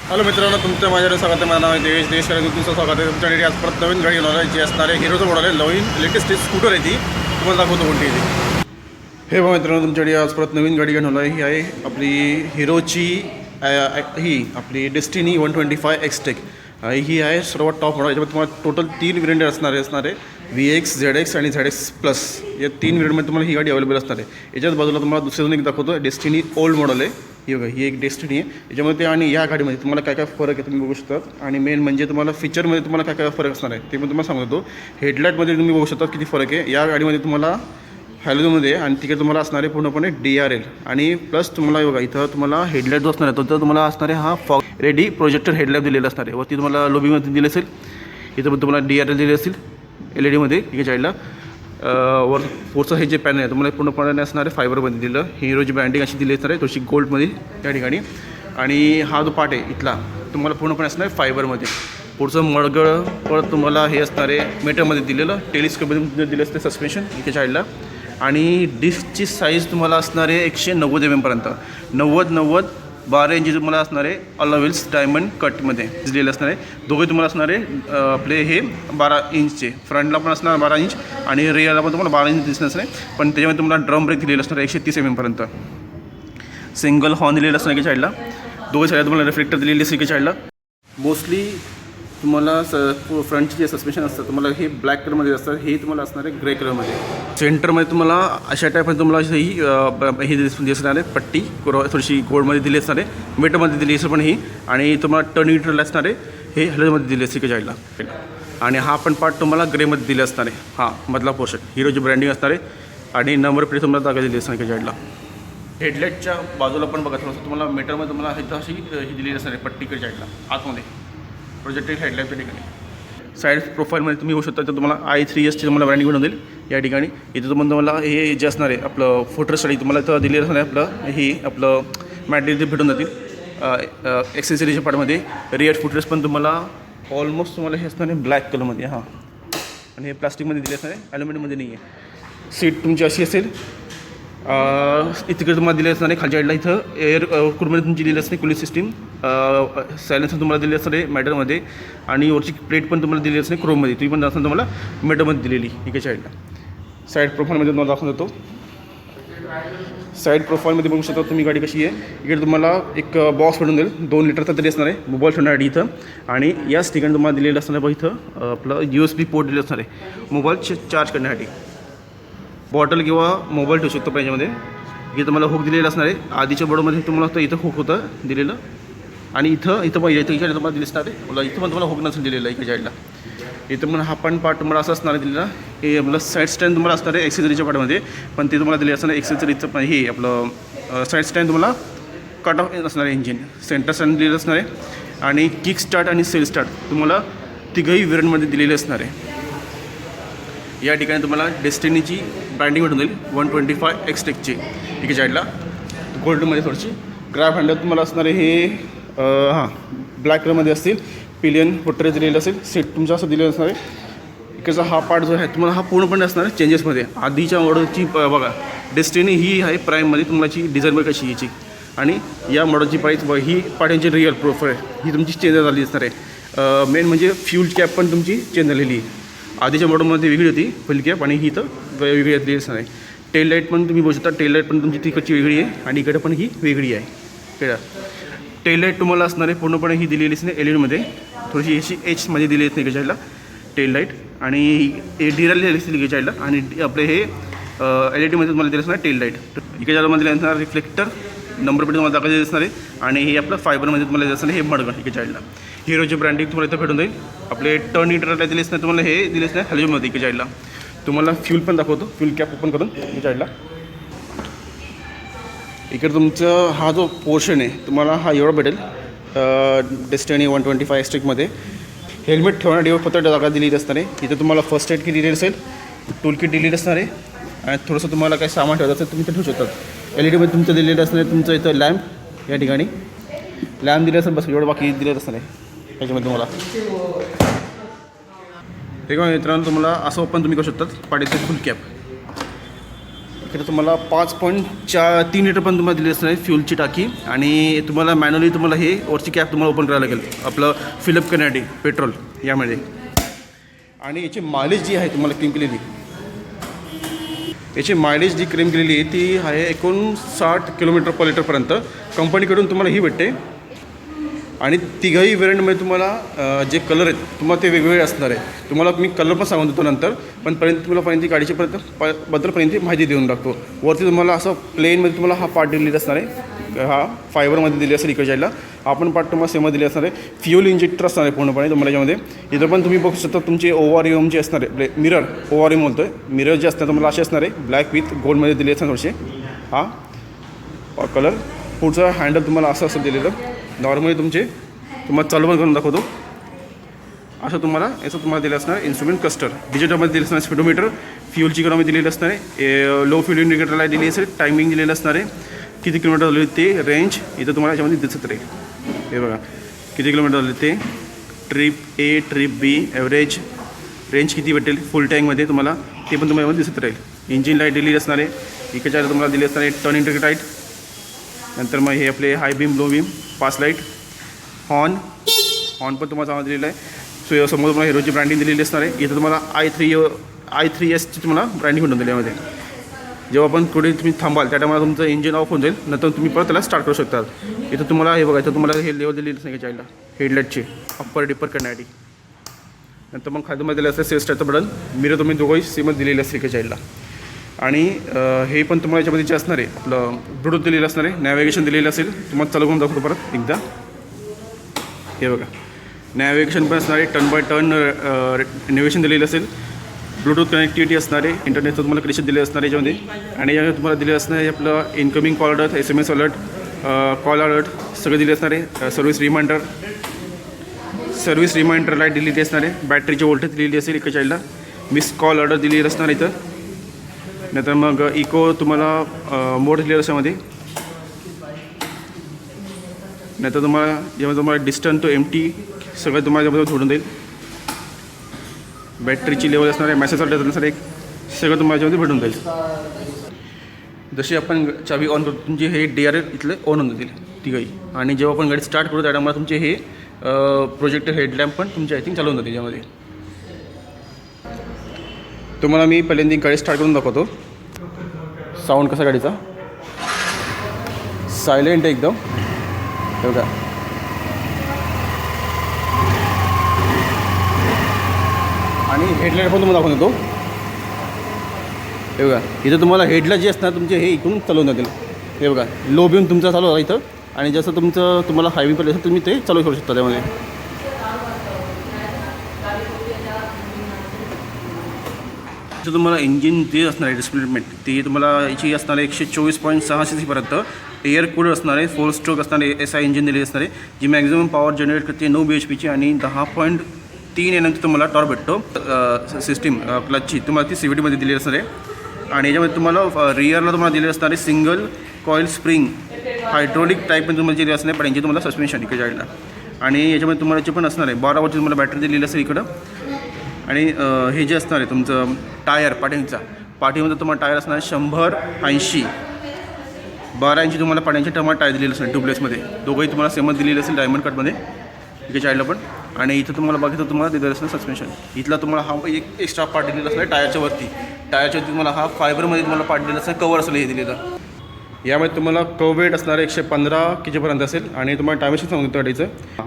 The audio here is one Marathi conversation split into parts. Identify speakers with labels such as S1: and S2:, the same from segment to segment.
S1: हॅलो मित्रांनो, तुमच्या माझ्या स्वागत आहे. माझं नाव आहे देवेश देशकर. तुमचं स्वागत आहे. तुमच्याकडे आज परत नवीन गाडी घेणार आहे, जी असणार आहे हिरोचं मॉडेल आहे. नवीन लेटेस्ट स्कूटर आहे ती. तुम्हाला दाखवतो कोणती आहे ती. हे बघा मित्रांनो, तुमच्याकडे आज परत नवीन गाडी घेणार आहे. ही आहे आपली हिरोची ही आपली डेस्टिनी 125 एक्सटेक. ही आहे सर्वात टॉप मॉडेल. याच्यामध्ये तुम्हाला टोटल 3 व्हेरियंट असणार आहे VX, ZX आणि ZX+. या 3 व्हेरियंटमध्ये तुम्हाला ही गाडी अवेलेबल असणार आहे. याच्याच बाजूला तुम्हाला दुसरं अजून एक दाखवतो. डेस्टिनी ओल्ड मॉडेल आहे. ही बघा, ही एक डेस्टिनी आहे. याच्यामध्ये आणि या गाडीमध्ये तुम्हाला काय काय फरक आहे तुम्ही बघू शकता. आणि मेन म्हणजे तुम्हाला फीचरमध्ये तुम्हाला काय काय फरक असणार आहे ते पण तुम्हाला सांगतो. हेडलाईटमध्ये तुम्ही बघू शकता किती फरक आहे. या गाडीमध्ये तुम्हाला हॅलोजनमध्ये आणि तिकडे तुम्हाला असणारे पूर्णपणे DRL आणि प्लस तुम्हाला बघा इथं तुम्हाला हेडलाईट जो असणार आहे तो तुम्हाला असणारे हा फॉग रेडी प्रोजेक्टर हेडलाईट दिलेला असणार आहे. वरती तुम्हाला लोबिंगमध्ये दिले असेल. इथं पण तुम्हाला DRL दिले असेल LED इकडे साईडला. वर पुढचं हे जे पॅनल आहे तुम्हाला पूर्णपणे असणार आहे फायबरमध्ये दिलं. हिरोची ब्रँडिंग अशी दिली असणार आहे थोडीशी गोल्डमध्ये त्या ठिकाणी. आणि हा जो पार्ट आहे इथला तुम्हाला पूर्णपणे असणार आहे फायबरमध्ये. पुढचं मडगळ परत तुम्हाला हे असणार आहे मीटरमध्ये दिलेलं. टेलिस्कोपमध्ये दिलं असते सस्पेन्शन इथे साईडला. आणि डिस्कची साईज तुम्हाला असणार आहे 190 mm पर्यंत. 90 12 इंची तुम्हाला असणार आहे अलॉवेल्स डायमंड कटमध्ये दिलेलं असणार आहे. दोघे तुम्हाला असणार आहे आपले हे 12 इंचचे. फ्रंटला पण असणार 12 इंच आणि रिअरला पण तुम्हाला 12 इंच दिसणार आहे. पण त्याच्यामध्ये तुम्हाला ड्रम ब्रेक दिलेलं असणार आहे 130 mm पर्यंत. सिंगल हॉर्न दिलेलं असणार आहे साईडला. दोघे साईडला तुम्हाला रिफ्लेक्टर दिलेली असते साईडला. मोस्टली तुम्हाला फ्रंटचे जे सस्पेन्शन असतं तुम्हाला हे ब्लॅक कलरमध्ये असतं. हे तुम्हाला असणार आहे ग्रे कलरमध्ये. सेंटरमध्ये तुम्हाला अशा टाईपमध्ये तुम्हाला ही दिसणार आहे पट्टी थोडीशी गोल्डमध्ये दिली असणार आहे. मीटरमध्ये दिली असेल पण ही. आणि तुम्हाला टर्न मीटरला असणार आहे हे हॅलोमध्ये दिली असते साईडला. आणि हा पण पार्ट तुम्हाला ग्रेमध्ये दिले असणार आहे. हा मधला पोर्शन हिरोची ब्रँडिंग असणार आहे. आणि नंबर प्लेट तुम्हाला जागा दिली असणार आहे साईडला. हेडलाईटच्या बाजूला पण बघा थोडंसं तुम्हाला मीटरमध्ये तुम्हाला ही अशी ही दिलेली असणार आहे पट्टीकडे साईडला आतमध्ये प्रोजेक्टेड हेडलाईटच्या ठिकाणी. साईड प्रोफाईलमध्ये तुम्ही होऊ शकता तर तुम्हाला I3S ची तुम्हाला ब्रँडिंग बनवून देईल या ठिकाणी. इथं तुम्हाला हे जे असणार आहे आपलं फोटोसाठी तुम्हाला इथं दिलेलं असणार आहे. आपलं ही आपलं मॅटेरियल भेटून जातील एक्सेसरीच्या पार्टमध्ये. रिअर फुटरेस पण तुम्हाला ऑलमोस्ट तुम्हाला हे असणार आहे ब्लॅक कलरमध्ये. हां, आणि हे प्लास्टिकमध्ये दिले असणार आहे, ॲल्युमिनियममध्ये नाही आहे. सीट तुमची अशी असेल. इकडे तुम्हाला दिले असणार आहे खालच्या साईडला इथं एअर कुडमध्ये तुमची दिली असते कूलिंग सिस्टीम. सायलेन्सर तुम्हाला दिली असणार आहे मॅटरमध्ये. आणि वरची प्लेट पण तुम्हाला दिली असते क्रोममध्ये. तुम्ही पण असणार तुम्हाला मॅटरमध्ये दिलेली इकडे साईडला. साईड प्रोफाईलमध्ये तुम्हाला दाखवून देतो. साईड प्रोफाईलमध्ये बघू शकता तुम्ही गाडी कशी आहे. इकडे तुम्हाला एक बॉक्स भेटून देईल 2 लिटरचा तरी असणार आहे मोबाईल ठेवण्यासाठी इथं. आणि याच ठिकाणी तुम्हाला दिलेलं असणार आहे इथं आपलं USB पोर्ट दिलेलं असणार आहे मोबाईल चार्ज करण्यासाठी. बॉटल किंवा मोबाईल ठेवू शकतो पाहिजेमध्ये. इथे तुम्हाला हुक दिलेलं असणार आहे. आधीच्या बोर्डमध्ये तुम्हाला इथं हुक होतं दिलेलं. आणि इथं पाहिजे इथं इकडे तुम्हाला दिलं असणार आहे. मला इथं पण तुम्हाला हुक नसेल दिलेलं इकडे साईडला. इथं पण हा पण पार्ट तुम्हाला असं असणार आहे दिलेला. हे आपलं साईड स्टँड तुम्हाला असणार आहे एक्सेसरीच्या पार्टमध्ये. पण ते तुम्हाला दिले असणार आहे एक्सेसरीचं पण हे आपलं साईड स्टँड तुम्हाला कट ऑफ असणार आहे. इंजिन सेंटर स्टँड दिलेलं असणार आहे. आणि किक स्टार्ट आणि सेल स्टार्ट तुम्हाला तिघंही व्हेरियंटमध्ये दिलेले असणार आहे. या ठिकाणी तुम्हाला डेस्टिनीची ब्रँडिंग भेटून जाईल 125 एक्सटेकची इकडे साईडला गोल्डमध्ये थोडीशी. ग्रॅब हँडल तुम्हाला असणार आहे हे हां ब्लॅक कलरमध्ये असतील. पिलियन फुटरेज दिलेलं असेल. सीट तुमचं असं दिलेलं असणार आहे. इकडचा हा पार्ट जो आहे तुम्हाला हा पूर्णपणे असणार आहे चेंजेसमध्ये. आधीच्या मॉडेलची बघा डेस्टिनी ही आहे प्राईममध्ये तुम्हाची डिझाईन बघ कशी याची. आणि या मॉडेलची प्राईस ही पार्ट्यांची रिअल प्रोफाईल ही तुमची चेंज झाली असणार आहे. मेन म्हणजे फ्यूल कॅप पण तुमची चेंज झालेली आहे. आधीच्या मॉडेलमध्ये वेगळी होती फुल कॅप आणि ही इथं वेगळी दिली असणार आहे. टेल लाईट पण तुम्ही बघू शकता. टेल लाईट पण तुमची तिकडची वेगळी आहे आणि इकडे पण ही वेगळी आहे. कळलं. टेल लाईट तुम्हाला असणार आहे पूर्णपणे ही दिलेली असते LED थोडीशी अशी Hमध्ये दिली असते इकडे साईडला टेल लाईट. आणि DRL दिली असते इकडे साईडला. आणि आपले हे LEDमध्ये तुम्हाला दिलं असणार टेल लाईट. इकडे साईडमध्ये दिलं असणार रिफ्लेक्टर नंबर प्लेट तुम्हाला दाखवायची असणार आहे. आणि हे आपलं फायबरमध्ये तुम्हाला दिलं असणार हे मडगण इकडे साईडला. हिरोची ब्रँडिंग तुम्हाला इथं भेटून जाईल. आपले टर्न मीटरला दिले असणार तुम्हाला हे दिले असणार हॅलोजनमध्ये इकडे साईडला. तुम्हाला फ्यूल पण दाखवतो. फ्यूल कॅप ओपन करून इकडे साईडला. इकडे तुमचं हा जो पोर्शन आहे तुम्हाला हा एवढा भेटेल डेस्टिनी 125 एक्सटेकमध्ये. हेल्मेट ठेवण्यासाठी फक्त जागा दिलेली असणार आहे. इथं तुम्हाला फर्स्ट एड किट दिलेली असेल. टूल किट दिलेली असणार आहे. आणि थोडंसं तुम्हाला काही सामान ठेवायचं असेल तुम्ही इथं ठेवू शकतात. LED तुमचं दिलेलं असणार आहे. तुमचं इथं लॅम्प या ठिकाणी लॅम्प दिले असेल बस एवढं बाकी दिलेलं असणार आहे त्याच्यामध्ये तुम्हाला. ठीक आहे मित्रांनो, तुम्हाला असं ओपन तुम्ही करू शकतात. पाडीचे फुल कॅप इकडे तुम्हाला 5.3 लिटर पण तुम्हाला दिली असणार आहे फ्यूलची टाकी. आणि तुम्हाला मॅन्युअली तुम्हाला हे वरची कॅप तुम्हाला ओपन करायला लागेल आपलं फिलअप करण्यासाठी पेट्रोल यामध्ये. आणि याची मायलेज जी आहे तुम्हाला क्लेम केलेली, याची मायलेज जी क्लेम केलेली आहे ती आहे 59 किलोमीटर पर लिटरपर्यंत कंपनीकडून तुम्हाला ही भेटते. आणि तिघाही व्हेरियंटमध्ये तुम्हाला जे कलर आहेत तुम्हाला ते वेगवेगळे असणार आहे. तुम्हाला मी कलर पण सांगून देतो नंतर, पण तुम्हाला पर्यंत गाडीची बद्दलपर्यंत माहिती देऊन टाकतो. वरती तुम्हाला असं प्लेनमध्ये तुम्हाला हा पार्ट दिलेला असणार आहे, हा फायबरमध्ये दिली असेल इकडे जायला. आपण पार्ट तुम्हाला सेममध्ये दिली असणार आहे. फ्युल इंजेक्टर असणार आहे पूर्णपणे तुम्हाला याच्यामध्ये. इथं पण तुम्ही बघू शकता तुमचे ORM जे असणार आहे, मिरर ORM बोलतो आहे, मिरर जे असणार तुम्हाला असे असणार आहे ब्लॅक विथ गोल्डमध्ये दिले असणार थोडेसे. हा कलर. पुढचं हँडल तुम्हाला असं दिलेलं नॉर्मली तुम्हाला चालू पण करून दाखवतो. असं तुम्हाला दिलं असणार. इन्स्ट्रुमेंट क्लस्टर डिजिटलमध्ये दिलं असणार. स्पीडोमीटर फ्यूलची कडमध्ये दिलेलं असणार आहे. लो फ्यूल इंडिकेटरला दिली असेल. टायमिंग दिलेलं असणार आहे. किती किलोमीटर झाले ते रेंज इथं तुम्हाला याच्यामध्ये दिसत राहील. हे बघा किती किलोमीटर झाले ते. Trip A trip B average range किती भेटेल फुल टँकमध्ये तुम्हाला ते पण तुम्हाला यामध्ये दिसत राहील. इंजिन लाईट दिलेली असणार आहे. इकडच्या तुम्हाला दिली असणार आहे टर्न इंडिकेटर लाईट. नंतर मग हे आपले high beam low beam pass light. Horn पण तुम्हाला चांगला दिलेला आहे. सो समोर तुम्हाला हिरोची ब्रँडिंग दिलेली असणार आहे. इथं तुम्हाला i3s ची तुम्हाला ब्रँडिंग भेटून दिली यामध्ये. जेव्हा पण कुठे तुम्ही थांबाल त्या टायमाला तुमचं इंजिन ऑफ होऊन जाईल. नंतर तुम्ही परत त्याला स्टार्ट करू शकता. इथं तुम्हाला हे बघा, इथं तुम्हाला हे लेवल दिलेली असणार चाईल्डला हेडलाईटची अप्पर डिपर करण्यासाठी. नंतर मग खाली तुम्हाला दिलं असतं सेल स्टार्टचं बटन. मिरर तुम्ही दोघंही सेमच दिलेली असते एका चाईल्डला. आणि हे पण तुम्हाला याच्यामध्ये जे असणार आहे आपलं ब्लूटूथ दिलेलं असणार आहे. नॅव्हिगेशन दिलेलं असेल. तुम्हाला चालू करून दाखवतो परत एकदा. हे बघा नॅव्हिगेशन पण असणार आहे. टर्न बाय टर्न नॅव्हिगेशन दिलेलं असेल. ब्लूटूथ कनेक्टिव्हिटी असणार आहे. इंटरनेटचं तुम्हाला कनेक्शन दिलेलं असणार आहे याच्यामध्ये. आणि यामध्ये तुम्हाला दिलेलं असणार आहे आपलं incoming call alert, SMS alert, call alert सगळं दिले असणार आहे. सर्व्हिस रिमाइंडर लाईट दिलेली असणार आहे. बॅटरीची वोल्टेज दिलेली असेल एका चाईल्डला. मिस कॉल ऑर्डर दिलेली असणार इथं. नंतर मग इको तुम्हाला मोड दिलेलं अशामध्ये. नंतर तुम्हाला डिस्टन्स टू एम्प्टी सगळं तुम्हाला यामध्ये जोडून देईल. बॅटरीची लेवल असणार आहे. मेसेज ऑर्डर असणार एक सगळं तुम्हाला याच्यामध्ये भेटून जाईल. जशी आपण चावी ऑन करतो तुमचे हे DRL इथले ऑन होऊन जातील तिघही. आणि जेव्हा आपण गाडी स्टार्ट करू त्या टायमाला तुमचे हे प्रोजेक्टर हेडलॅम्प पण तुमचे आय थिंक चालू होऊन जाते त्याच्यामध्ये. तुम्हाला मी पहिल्यांदा गाडी स्टार्ट करून दाखवतो. साऊंड कसा गाडीचा सायलेंट आहे एकदम. बघा आणि हेडलाईट पण तुम्हाला दाखवून देतो. हे बघा इथं तुम्हाला हेडलाईट जे असणार तुमचे हे इकडून चालवून जातील. हे बघा लो बीम तुमचा चालू होता इथं. आणि जसं तुम्हाला हायवे पडले असेल तुम्ही ते चालू करू शकता त्यामध्ये. जसं तुम्हाला इंजिन जे असणार आहे डिस्प्लेसमेंट ते तुम्हाला याची असणार आहे 124.6 cc पर्यंत. एअर कूलर असणार आहे. 4 स्ट्रोक असणार आहे. SI इंजिन दिलेली असणार आहे जी मॅक्झिमम पॉवर जनरेट करते 9 bhpची. आणि 10.3 Nm तुम्हाला टॉर्क भेटतो. सिस्टीम क्लचची तुम्हाला ती CVTमध्ये दिलेली असणार आहे. आणि याच्यामध्ये तुम्हाला रिअरला तुम्हाला दिलेलं असणार आहे single coil spring hydraulic type पण तुम्हाला दिली असणार आहे. पण यांची तुम्हाला सस्पेन्शन इकडे जायला. आणि याच्यामध्ये तुम्हाला याचे पण असणार आहे 12 वॉटची तुम्हाला बॅटरी दिलेली असेल इकडं. आणि हे जे असणार आहे तुमचं टायर पाठीमध्ये तुम्हाला टायर असणार आहे 100-80 12 इंची तुम्हाला पाण्याची तुम्हाला टायर दिलेली असणार ट्यूबलेसमध्ये. दोघंही तुम्हाला सेमच दिलेली असेल डायमंड कटमध्ये इकडे चाईडला पण. आणि इथं तुम्हाला बघितलं तुम्हाला दिलेलं असणार सस्पेन्शन. इथला तुम्हाला हा एक एक्स्ट्रा पार्ट दिलेला असणार टायरच्या वरती. तुम्हाला हा फायबरमध्ये तुम्हाला पार्ट दिलेला असणार कवर असेल हे दिलेलं. यामध्ये तुम्हाला कव वेट असणार आहे 115 kg पर्यंत असेल. आणि तुम्हाला टायमेशन सांगतो गाडीचं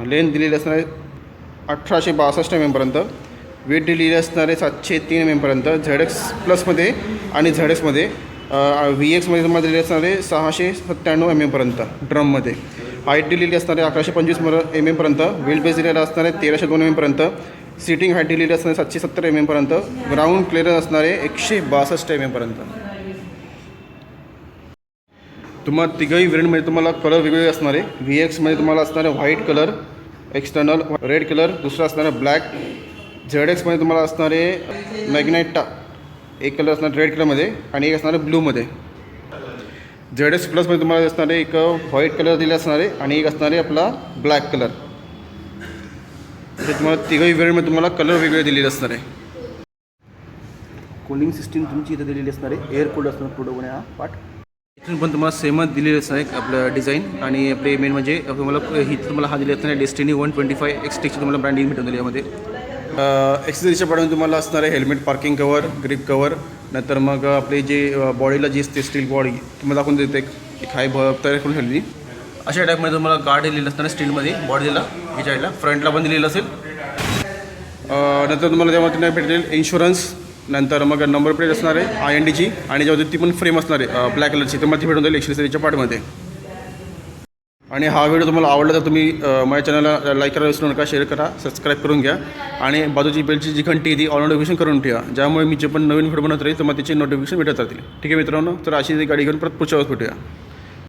S1: लेंथ दिलेली असणार आहे 1862 mm पर्यंत. वेट दिलेली असणार आहे 703 mm पर्यंत. ZX प्लसमध्ये आणि ZXमध्ये. VXमध्ये तुम्हाला दिलेली असणार आहे 697 mm पर्यंत ड्रममध्ये. हाईट दिलेली असणार आहे 1125 mm पर्यंत. व्हील बेस दिलेला असणार आहे 1302 mm पर्यंत. सीटिंग हाईट दिलेली असणार आहे 770 mm पर्यंत. ग्राउंड क्लिअरन्स असणार आहे 162 mm पर्यंत. तुम्हाला तिघही व्हेरियंटमध्ये तुम्हाला कलर वेगवेगळे असणार आहे. VXमध्ये तुम्हाला असणार आहे white colour external, red colour दुसरा असणार आहे ब्लॅक. ZXमध्ये तुम्हाला असणार आहे मॅग्नेटा एक कलर असणार रेड कलरमध्ये आणि एक असणार आहे ब्लूमध्ये. ZX प्लसमध्ये तुम्हाला असणार आहे एक व्हाईट कलर दिले असणार आहे आणि एक असणार आहे आपला ब्लॅक कलर. तर तुम्हाला तिघही व्हेरियंटमध्ये तुम्हाला कलर वेगवेगळे दिलेले असणार आहे. कूलिंग सिस्टीम तुमची इथं दिलेली असणार आहे. एअर कूल्ड असणार पूर्णपणे हा पार्ट. इथून पण तुम्हाला सेमच दिलेलं असणार आहे आपलं डिझाईन. आणि आपले मेन म्हणजे तुम्हाला इथं तुम्हाला हा दिले असणार डेस्टिनी 125 एक्सटेकची तुम्हाला ब्रँडिंग भेटून दिली यामध्ये. एक्सेसरीच्या पाठवून तुम्हाला असणार आहे helmet, parking cover, grip cover, नंतर मग आपले जे बॉडीला जी असते स्टील बॉडी तुम्हाला दाखवून देते एक हाय तयार करून ठेवलेली. अशा टाईपमध्ये तुम्हाला गार्ड दिलेलं असणार आहे स्टीलमध्ये बॉडीला, या साईडला फ्रंटला पण दिलेलं असेल. नंतर तुम्हाला त्यामध्ये भेटेल इन्शुरन्स, नंतर मग नंबर प्लेट असणार आहे INDची, आणि जेव्हा ती पण फ्रेम असणार आहे ब्लॅक कलरची, तर ती भेटून जाईल एक्सेसरीच्या पार्टमध्ये. आणि हा व्हिडिओ तुम्हाला आवडला तर तुम्ही माझ्या चॅनलला लाईक करायला विसरू नका, शेअर करा, सबस्क्राईब करून घ्या, आणि बाजूची बेलची जी घंटी ती ऑल नोटिफिकेशन करून ठेवा, ज्यामुळे मी जे पण नवीन व्हिडिओ बनवत राहील तर मग त्याची नोटिफिकेशन भेटत राहतील. ठीक आहे मित्रांनो, तर अशी गाडी घेऊन परत पुढच्या वेळेस भेटूया.